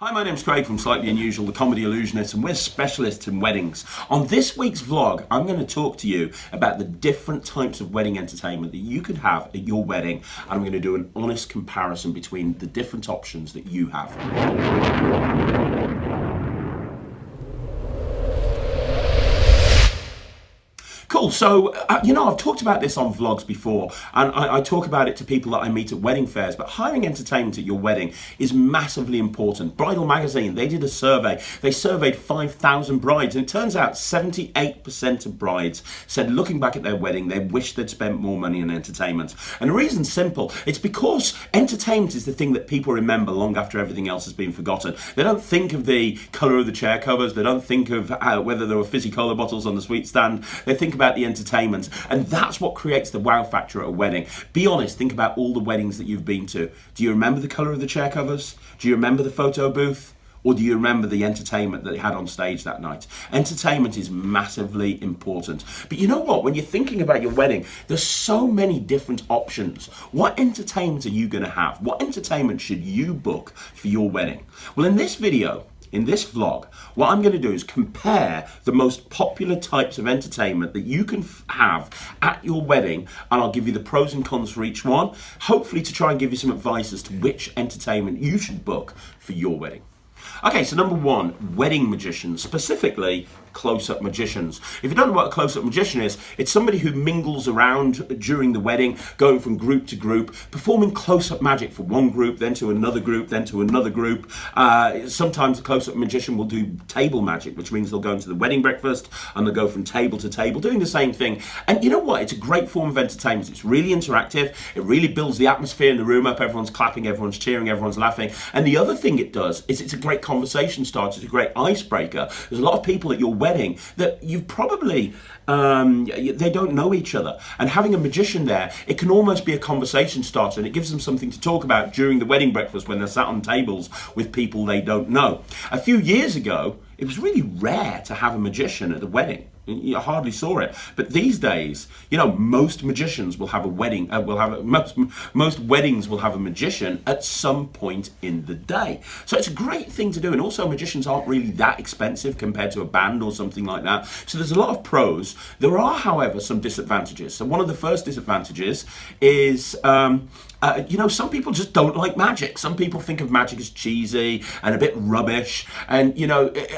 Hi, my name's Craig from Slightly Unusual, the Comedy Illusionist, and we're specialists in weddings. On this week's vlog, I'm going to talk to you about the different types of wedding entertainment that you could have at your wedding, and I'm going to do an honest comparison between the different options that you have. Cool. So, I've talked about this on vlogs before, and I talk about it to people that I meet at wedding fairs, but hiring entertainment at your wedding is massively important. Bridal Magazine, they did a survey. They surveyed 5,000 brides, and it turns out 78% of brides said looking back at their wedding, they wish they'd spent more money on entertainment. And the reason's simple. It's because entertainment is the thing that people remember long after everything else has been forgotten. They don't think of the colour of the chair covers. They don't think of whether there were fizzy cola bottles on the sweet stand. They think about the entertainment, and that's what creates the wow factor at a wedding. Be honest, think about all the weddings that you've been to. Do you remember the colour of the chair covers? Do you remember the photo booth? Or do you remember the entertainment that they had on stage that night? Entertainment is massively important. But you know what? When you're thinking about your wedding, there's so many different options. What entertainment are you going to have? What entertainment should you book for your wedding? Well, in this video, in this vlog, what I'm going to do is compare the most popular types of entertainment that you can have at your wedding, and I'll give you the pros and cons for each one, hopefully to try and give you some advice as to which entertainment you should book for your wedding. Okay, so number one, wedding magicians, specifically close-up magicians. If you don't know what a close-up magician is, it's somebody who mingles around during the wedding, going from group to group, performing close-up magic for one group, then to another group, then to another group. Sometimes a close-up magician will do table magic, which means they'll go into the wedding breakfast and they'll go from table to table, doing the same thing. And you know what? It's a great form of entertainment. It's really interactive. It really builds the atmosphere in the room up. Everyone's clapping, everyone's cheering, everyone's laughing. And the other thing it does is it's a great conversation starter. It's a great icebreaker. There's a lot of people at your wedding that you've probably they don't know each other, and having a magician there, it can almost be a conversation starter, and it gives them something to talk about during the wedding breakfast when they're sat on tables with people they don't know. A few years ago, it was really rare to have a magician at the wedding. You hardly saw it, but these days, most magicians will have a wedding. Most weddings will have a magician at some point in the day. So it's a great thing to do, and also magicians aren't really that expensive compared to a band or something like that. So there's a lot of pros. There are, however, some disadvantages. So one of the first disadvantages is some people just don't like magic. Some people think of magic as cheesy and a bit rubbish. And,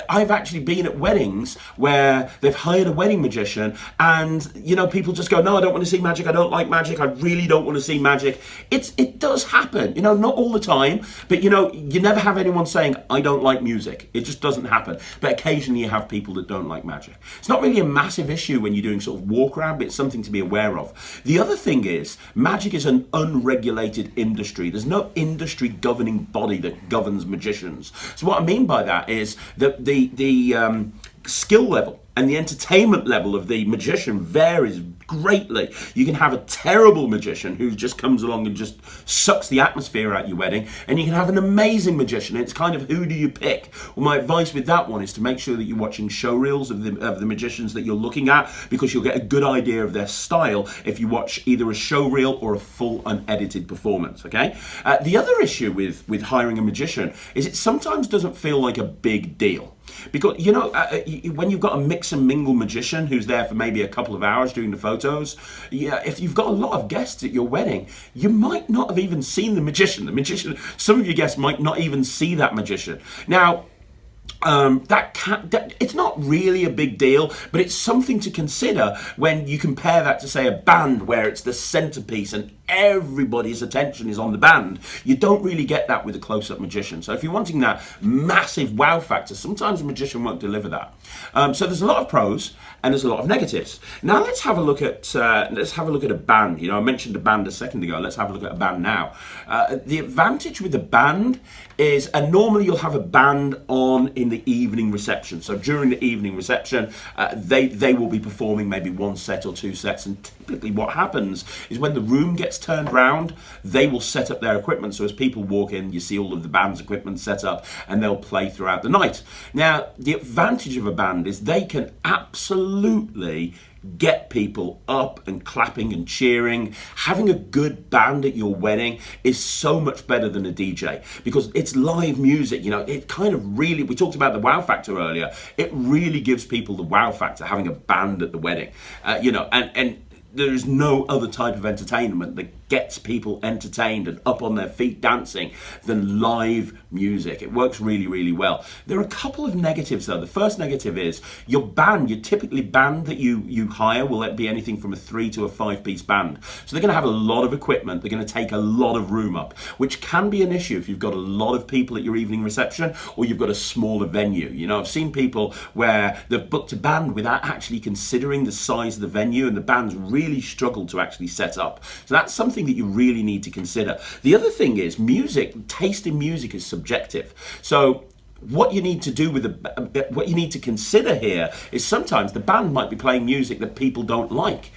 I've actually been at weddings where they've hired a wedding magician and, people just go, no, I don't want to see magic. I don't like magic. I really don't want to see magic. It does happen, not all the time, but, you never have anyone saying, I don't like music. It just doesn't happen. But occasionally you have people that don't like magic. It's not really a massive issue when you're doing sort of walk around, but it's something to be aware of. The other thing is, magic is an unregulated industry. There's no industry governing body that governs magicians. So what I mean by that is that the skill level and the entertainment level of the magician varies greatly. You can have a terrible magician who just comes along and just sucks the atmosphere at your wedding, and you can have an amazing magician. It's kind of, who do you pick? Well, my advice with that one is to make sure that you're watching show reels of the magicians that you're looking at, because you'll get a good idea of their style if you watch either a show reel or a full unedited performance, okay? The other issue with hiring a magician is it sometimes doesn't feel like a big deal. Because, when you've got a mix and mingle magician who's there for maybe a couple of hours doing the photos, if you've got a lot of guests at your wedding, you might not have even seen the magician. Some of your guests might not even see that magician. Now, it's not really a big deal, but it's something to consider when you compare that to, say, a band where it's the centerpiece and everybody's attention is on the band. You don't really get that with a close-up magician. So if you're wanting that massive wow factor, sometimes a magician won't deliver that. So there's a lot of pros and there's a lot of negatives. Now let's have a look at a band. I mentioned a band a second ago. Let's have a look at a band now. The advantage with a band is, and normally you'll have a band on in the evening reception. So during the evening reception, they will be performing maybe one set or two sets, and typically what happens is when the room gets turned round, they will set up their equipment. So as people walk in, you see all of the band's equipment set up, and they'll play throughout the night. Now, the advantage of a band is they can absolutely get people up and clapping and cheering. Having a good band at your wedding is so much better than a DJ, because it's live music. It kind of really, we talked about the wow factor earlier, it really gives people the wow factor having a band at the wedding. And there is no other type of entertainment that gets people entertained and up on their feet dancing than live music. It works really, really well. There are a couple of negatives though. The first negative is your typically band that you hire will be anything from a 3 to a 5-piece band. So they're going to have a lot of equipment. They're going to take a lot of room up, which can be an issue if you've got a lot of people at your evening reception or you've got a smaller venue. I've seen people where they've booked a band without actually considering the size of the venue, and the band's really struggled to actually set up. So that's something that you really need to consider. The other thing is taste in music is subjective. So what you need to do what you need to consider here is sometimes the band might be playing music that people don't like.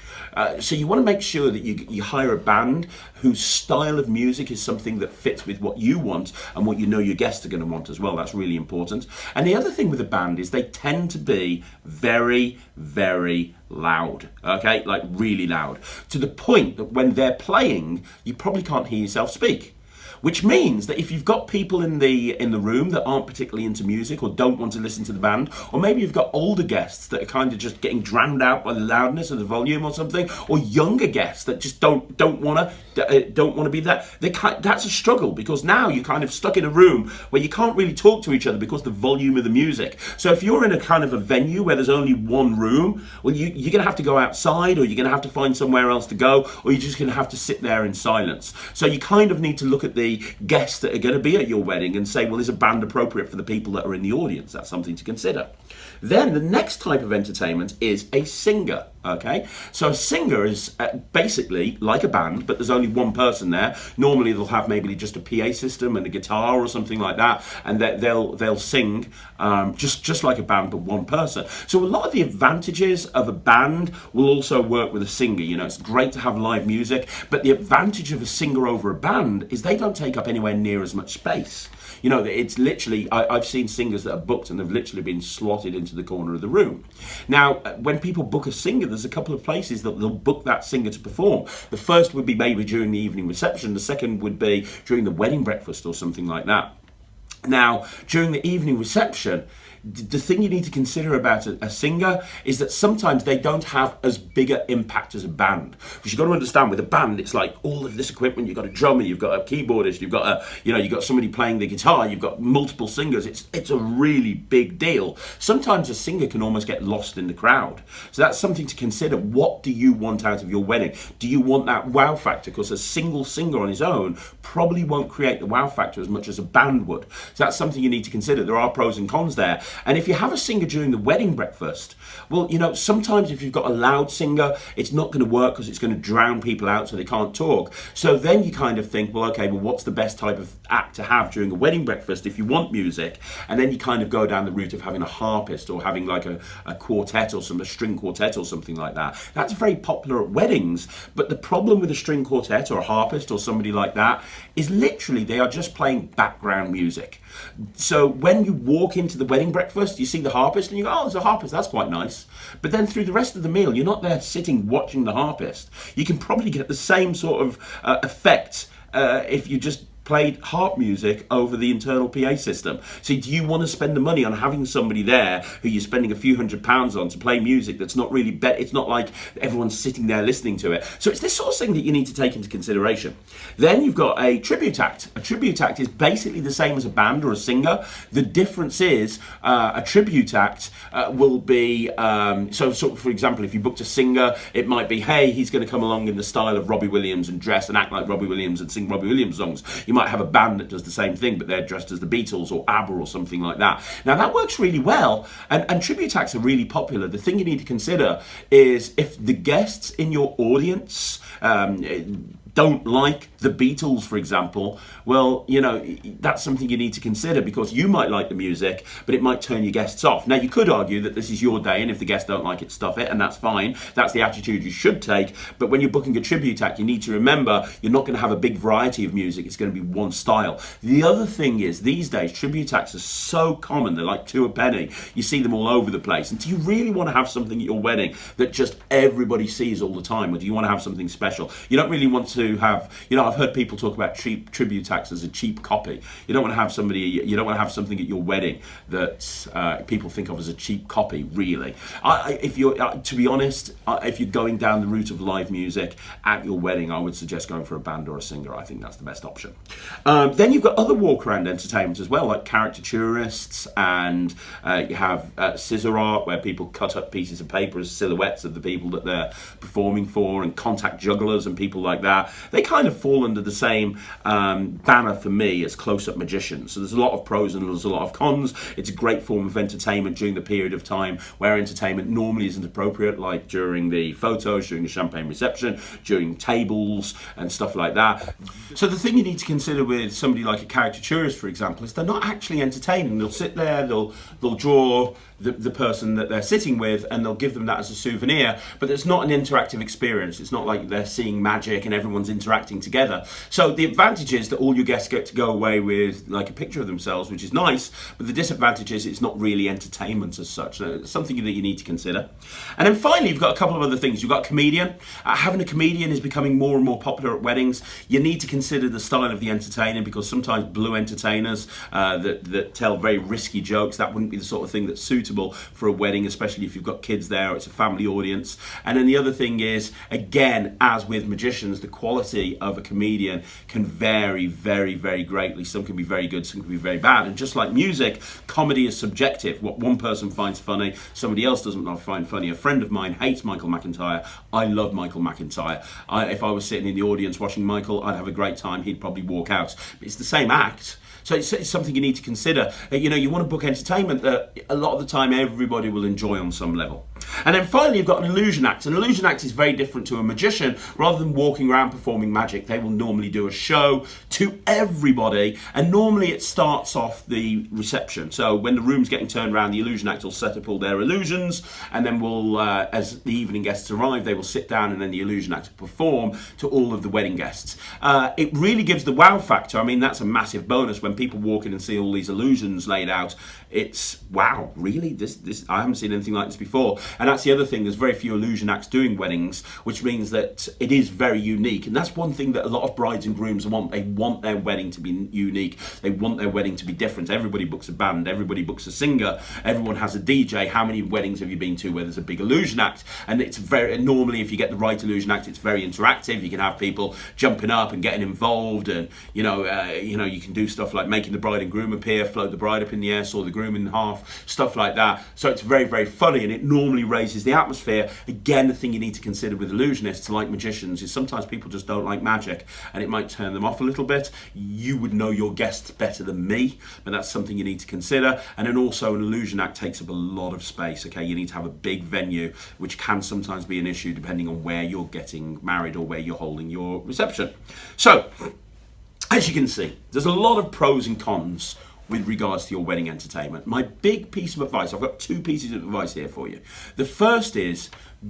So you want to make sure that you hire a band whose style of music is something that fits with what you want and what your guests are going to want as well. That's really important. And the other thing with a band is they tend to be very, very loud, okay? Like really loud, to the point that when they're playing, you probably can't hear yourself speak. Which means that if you've got people in the room that aren't particularly into music or don't want to listen to the band, or maybe you've got older guests that are kind of just getting drowned out by the loudness of the volume or something, or younger guests that just don't want to be there, that's a struggle, because now you're kind of stuck in a room where you can't really talk to each other because the volume of the music. So if you're in a kind of a venue where there's only one room, well, you're going to have to go outside, or you're going to have to find somewhere else to go, or you're just going to have to sit there in silence. So you kind of need to look at the guests that are going to be at your wedding and say, well, is a band appropriate for the people that are in the audience? That's something to consider. Then the next type of entertainment is a singer. Okay, so a singer is basically like a band, but there's only one person there. Normally they'll have maybe just a PA system and a guitar or something like that, and they'll sing just like a band, but one person. So a lot of the advantages of a band will also work with a singer. It's great to have live music, but the advantage of a singer over a band is they don't take up anywhere near as much space. It's literally, I've seen singers that are booked and have literally been slotted into the corner of the room. Now, when people book a singer, there's a couple of places that they'll book that singer to perform. The first would be maybe during the evening reception. The second would be during the wedding breakfast or something like that. Now, during the evening reception, the thing you need to consider about a singer is that sometimes they don't have as big an impact as a band. Because you've got to understand, with a band, it's like all of this equipment. You've got a drummer, you've got a keyboardist, you've got you've got somebody playing the guitar, you've got multiple singers. It's a really big deal. Sometimes a singer can almost get lost in the crowd. So that's something to consider. What do you want out of your wedding? Do you want that wow factor? Because a single singer on his own probably won't create the wow factor as much as a band would. So that's something you need to consider. There are pros and cons there. And if you have a singer during the wedding breakfast, well, sometimes if you've got a loud singer, it's not going to work because it's going to drown people out so they can't talk. So then you kind of think, well, okay, well, what's the best type of act to have during a wedding breakfast if you want music? And then you kind of go down the route of having a harpist or having like a quartet or a string quartet or something like that. That's very popular at weddings. But the problem with a string quartet or a harpist or somebody like that is literally they are just playing background music. So when you walk into the wedding breakfast, you see the harpist and you go, oh, there's a harpist, that's quite nice. But then through the rest of the meal, you're not there sitting watching the harpist. You can probably get the same sort of effect if you just played harp music over the internal PA system. So do you want to spend the money on having somebody there who you're spending a few £100s on to play music that's not really it's not like everyone's sitting there listening to it. So it's this sort of thing that you need to take into consideration. Then you've got a tribute act. A tribute act is basically the same as a band or a singer. The difference is a tribute act will be so for example, if you booked a singer, it might be, hey, he's going to come along in the style of Robbie Williams and dress and act like Robbie Williams and sing Robbie Williams songs. You might have a band that does the same thing, but they're dressed as the Beatles or ABBA or something like that. Now that works really well, and tribute acts are really popular. The thing you need to consider is if the guests in your audience don't like the Beatles, for example, well, that's something you need to consider, because you might like the music, but it might turn your guests off. Now, you could argue that this is your day, and if the guests don't like it, stuff it, and that's fine. That's the attitude you should take. But when you're booking a tribute act, you need to remember you're not going to have a big variety of music. It's going to be one style. The other thing is, these days, tribute acts are so common. They're like two a penny. You see them all over the place. And do you really want to have something at your wedding that just everybody sees all the time, or do you want to have something special? You don't really want to have, I've heard people talk about cheap tribute acts as a cheap copy. You don't want to have something at your wedding that people think of as a cheap copy, really. To be honest, if you're going down the route of live music at your wedding, I would suggest going for a band or a singer. I think that's the best option. Then you've got other walk-around entertainment as well, like caricaturists, and you have scissor art, where people cut up pieces of paper as silhouettes of the people that they're performing for, and contact jugglers and people like that. They kind of fall under the same banner for me as close-up magicians. So there's a lot of pros and there's a lot of cons. It's a great form of entertainment during the period of time where entertainment normally isn't appropriate, like during the photos, during the champagne reception, during tables and stuff like that. So the thing you need to consider with somebody like a caricaturist, for example, is they're not actually entertaining. They'll sit there, they'll draw the person that they're sitting with, and they'll give them that as a souvenir, but it's not an interactive experience. It's not like they're seeing magic and everyone's interacting together. So the advantage is that all your guests get to go away with like a picture of themselves, which is nice, but the disadvantage is it's not really entertainment as such. So it's something that you need to consider. And then finally, you've got a couple of other things. You've got a comedian. Having a comedian is becoming more and more popular at weddings. You need to consider the style of the entertainer, because sometimes blue entertainers that tell very risky jokes, that wouldn't be the sort of thing that's suitable for a wedding, especially if you've got kids there or it's a family audience. And then the other thing is, again, as with magicians, the quality of a comedian can vary very, very greatly. Some can be very good, some can be very bad. And just like music, comedy is subjective. What one person finds funny, somebody else doesn't find funny. A friend of mine hates Michael McIntyre. I love Michael McIntyre. If I was sitting in the audience watching Michael, I'd have a great time. He'd probably walk out. But it's the same act. So it's something you need to consider. You want to book entertainment that a lot of the time everybody will enjoy on some level. And then finally, you've got an illusion act. An illusion act is very different to a magician. Rather than walking around performing magic, they will normally do a show to everybody, and normally it starts off the reception. So when the room's getting turned around, the illusion act will set up all their illusions, and then as the evening guests arrive, they will sit down, and then the illusion act will perform to all of the wedding guests. It really gives the wow factor. I mean, that's a massive bonus when people walk in and see all these illusions laid out. It's wow, really? This I haven't seen anything like this before. And that's the other thing, there's very few illusion acts doing weddings, which means that it is very unique. And that's one thing that a lot of brides and grooms want. They want their wedding to be unique. They want their wedding to be different. Everybody books a band, everybody books a singer, everyone has a DJ. How many weddings have you been to where there's a big illusion act? And it's normally, if you get the right illusion act, it's very interactive. You can have people jumping up and getting involved, and you can do stuff like making the bride and groom appear, float the bride up in the air, saw the groom in half, stuff like that. So it's very, very funny, and it normally raises the atmosphere. Again, the thing you need to consider with illusionists, like magicians, is sometimes people just don't like magic, and it might turn them off a little bit. You would know your guests better than me, but that's something you need to consider. And then also, an illusion act takes up a lot of space. Okay, you need to have a big venue, which can sometimes be an issue depending on where you're getting married or where you're holding your reception. So, as you can see, there's a lot of pros and cons with regards to your wedding entertainment. My big piece of advice, I've got two pieces of advice here for you. The first is,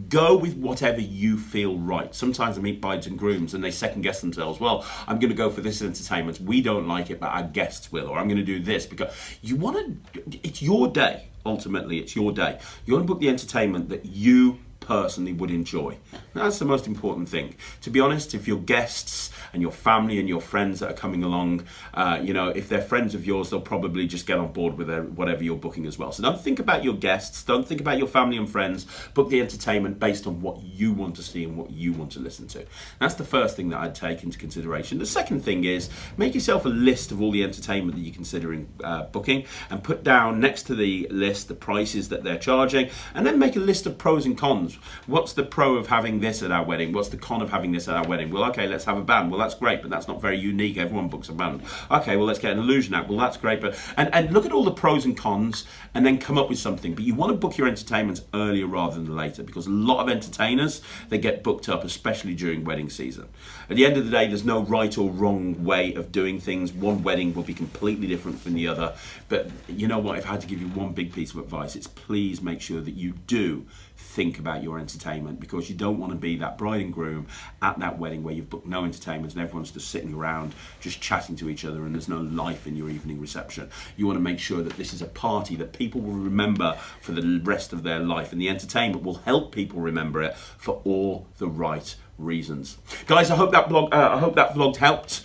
go with whatever you feel right. Sometimes I meet brides and grooms and they second guess themselves. Well, I'm going to go for this entertainment. We don't like it, but our guests will. Or I'm going to do this, because it's your day. Ultimately, it's your day. You want to book the entertainment that you personally would enjoy. That's the most important thing. To be honest, if your guests and your family and your friends that are coming along, if they're friends of yours, they'll probably just get on board with whatever you're booking as well. So don't think about your guests, don't think about your family and friends, book the entertainment based on what you want to see and what you want to listen to. That's the first thing that I'd take into consideration. The second thing is, make yourself a list of all the entertainment that you're considering booking, and put down next to the list the prices that they're charging, and then make a list of pros and cons. cons. What's the pro of having this at our wedding? What's the con of having this at our wedding? Well, okay, let's have a band. Well, that's great, but that's not very unique. Everyone books a band. Okay, well, let's get an illusion act. Well, that's great, but and look at all the pros and cons and then come up with something. But you want to book your entertainments earlier rather than later, because a lot of entertainers, they get booked up, especially during wedding season. At the end of the day, there's no right or wrong way of doing things. One wedding will be completely different from the other. But you know what? If I had to give you one big piece of advice, it's please make sure that you do think about your entertainment, because you don't want to be that bride and groom at that wedding where you've booked no entertainment and everyone's just sitting around just chatting to each other and there's no life in your evening reception. You want to make sure that this is a party that people will remember for the rest of their life, and the entertainment will help people remember it for all the right reasons. Guys, I hope that vlog helped.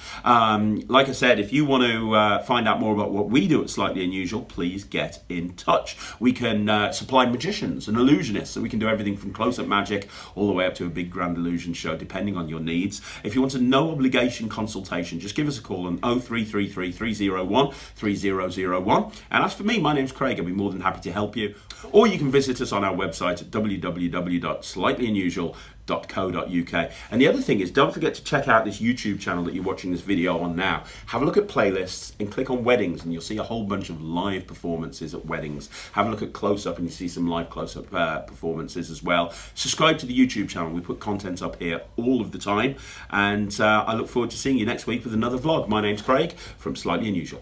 Like I said, if you want to find out more about what we do at Slightly Unusual, please get in touch. We can supply magicians and illusionists, so we can do everything from close-up magic all the way up to a big grand illusion show, depending on your needs. If you want a no obligation consultation, just give us a call on 0333 301 3001. And as for me, my name's Craig. I'll be more than happy to help you. Or you can visit us on our website at www.slightlyanusual.co.uk. And the other thing is, don't forget to check out this YouTube channel that you're watching this video on now. Have a look at playlists and click on weddings, and you'll see a whole bunch of live performances at weddings. Have a look at close-up and you see some live close-up performances as well. Subscribe to the YouTube channel. We put content up here all of the time, and I look forward to seeing you next week with another vlog. My name's Craig from Slightly Unusual.